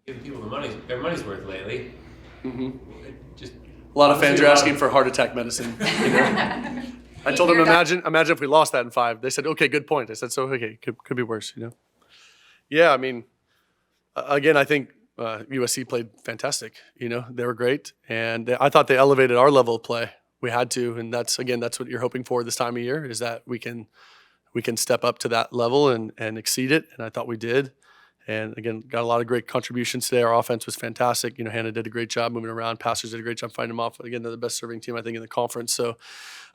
Giving people their money's worth lately. Mm-hmm. Just A lot of fans are asking for heart attack medicine. You know? I told them, imagine if we lost that in 5. They said, okay, good point. I said, so okay, could be worse. Yeah, I mean, again, I think USC played fantastic. They were great, and I thought they elevated our level of play. We had to, and that's what you're hoping for this time of year, is that we can step up to that level and exceed it. And I thought we did. And again, got a lot of great contributions today. Our offense was fantastic. Hannah did a great job moving around. Passers did a great job finding them off. Again, they're the best serving team, I think, in the conference. So,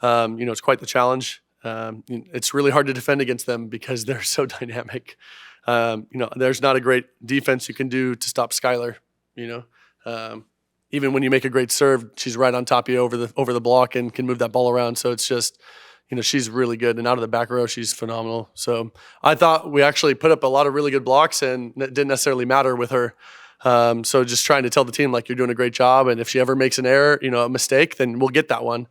it's quite the challenge. It's really hard to defend against them because they're so dynamic. There's not a great defense you can do to stop Skylar. Even when you make a great serve, she's right on top of you over the block and can move that ball around. So it's just, she's really good. And out of the back row, she's phenomenal. So I thought we actually put up a lot of really good blocks, and it didn't necessarily matter with her. So just trying to tell the team, like, you're doing a great job. And if she ever makes an error, a mistake, then we'll get that one.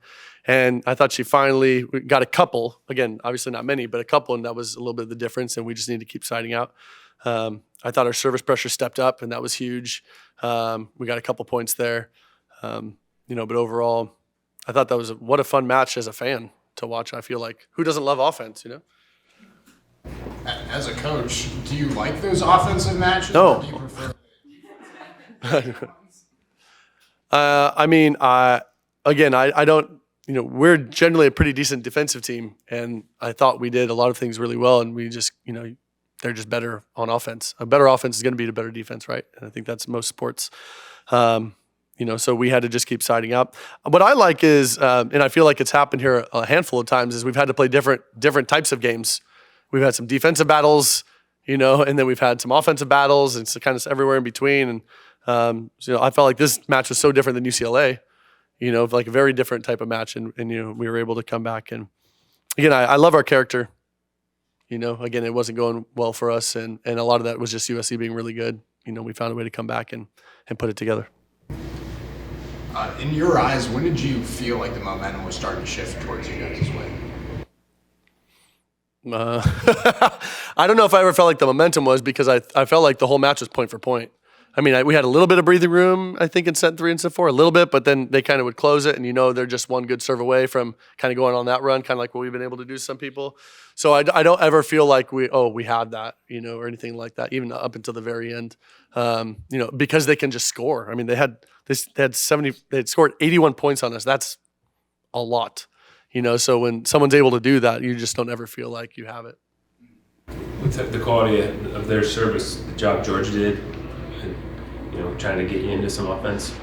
And I thought she finally got a couple. Again, obviously not many, but a couple, and that was a little bit of the difference, and we just need to keep siding out. I thought our service pressure stepped up, and that was huge. We got a couple points there. But overall, I thought that was what a fun match as a fan to watch. I feel like, who doesn't love offense, As a coach, do you like those offensive matches? No. Or do you prefer? I don't. We're generally a pretty decent defensive team, and I thought we did a lot of things really well, and we just, they're just better on offense. A better offense is going to beat a better defense, right? And I think that's most sports. So we had to just keep siding up. What I like is, and I feel like it's happened here a handful of times, is we've had to play different types of games. We've had some defensive battles, and then we've had some offensive battles, and it's kind of everywhere in between. And I felt like this match was so different than UCLA. Like a very different type of match, and we were able to come back. And again, I love our character. Again, it wasn't going well for us, and a lot of that was just USC being really good. We found a way to come back and put it together. In your eyes, when did you feel like the momentum was starting to shift towards you guys' way? I don't know if I ever felt like the momentum was, because I felt like the whole match was point for point. I mean, we had a little bit of breathing room, I think, in set 3 and set 4, a little bit, but then they kind of would close it, and they're just one good serve away from kind of going on that run, kind of like what we've been able to do to some people. So I don't ever feel like we had that, or anything like that, even up until the very end, because they can just score. I mean, they had scored 81 points on us. That's a lot, So when someone's able to do that, you just don't ever feel like you have it. With the quality of their service, the job Georgia did, trying to get you into some offense.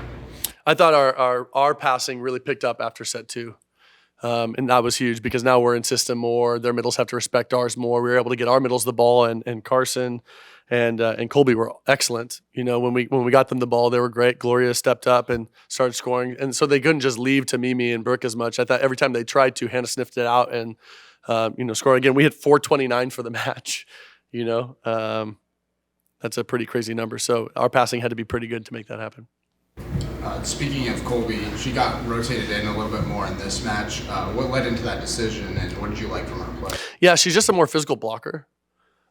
I thought our passing really picked up after set 2. And that was huge, because now we're in system more. Their middles have to respect ours more. We were able to get our middles the ball, and Carson and Colby were excellent. When we got them the ball, they were great. Gloria stepped up and started scoring, and so they couldn't just leave to Mimi and Brooke as much. I thought every time they tried to, Hannah sniffed it out and scored again. We hit 429 for the match. That's a pretty crazy number. So our passing had to be pretty good to make that happen. Speaking of Colby, she got rotated in a little bit more in this match. What led into that decision, and what did you like from her play? Yeah, she's just a more physical blocker.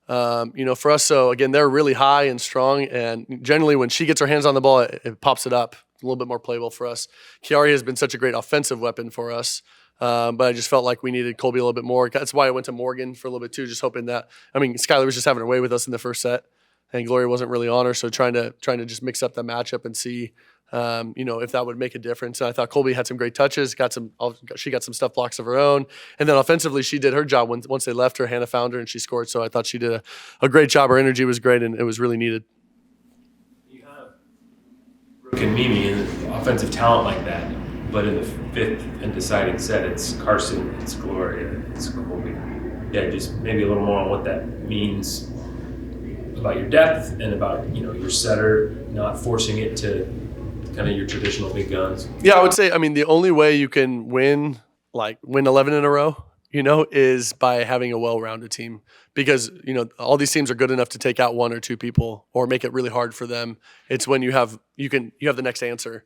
For us, so again, they're really high and strong, and generally when she gets her hands on the ball, it pops it up. It's a little bit more playable for us. Kiari has been such a great offensive weapon for us, but I just felt like we needed Colby a little bit more. That's why I went to Morgan for a little bit too, just hoping that, Skylar was just having her way with us in the first set, and Gloria wasn't really on her, so trying to just mix up the matchup and see, if that would make a difference. And I thought Colby had some great touches, she got some stuff blocks of her own, and then offensively she did her job. Once they left her, Hannah found her and she scored. So I thought she did a great job. Her energy was great, and it was really needed. You have Brooke and Mimi and offensive talent like that, but in the 5th and deciding set, it's Carson, it's Gloria, it's Colby. Yeah, just maybe a little more on what that means about your depth and about your setter not forcing it to kind of your traditional big guns. Yeah, I would say, the only way you can win 11 in a row, is by having a well-rounded team, because all these teams are good enough to take out 1 or 2 people or make it really hard for them. It's when you have the next answer.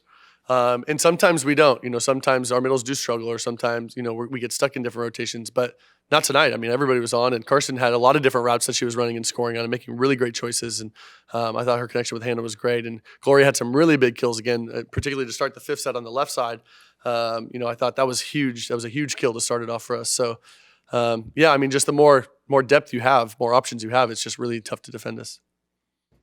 And sometimes we don't. Sometimes our middles do struggle, or sometimes we get stuck in different rotations. But not tonight. I mean, everybody was on, and Carson had a lot of different routes that she was running and scoring on, and making really great choices. And I thought her connection with Hannah was great. And Gloria had some really big kills again, particularly to start the fifth set on the left side. I thought that was huge. That was a huge kill to start it off for us. So, I mean, just the more depth you have, more options you have, it's just really tough to defend us.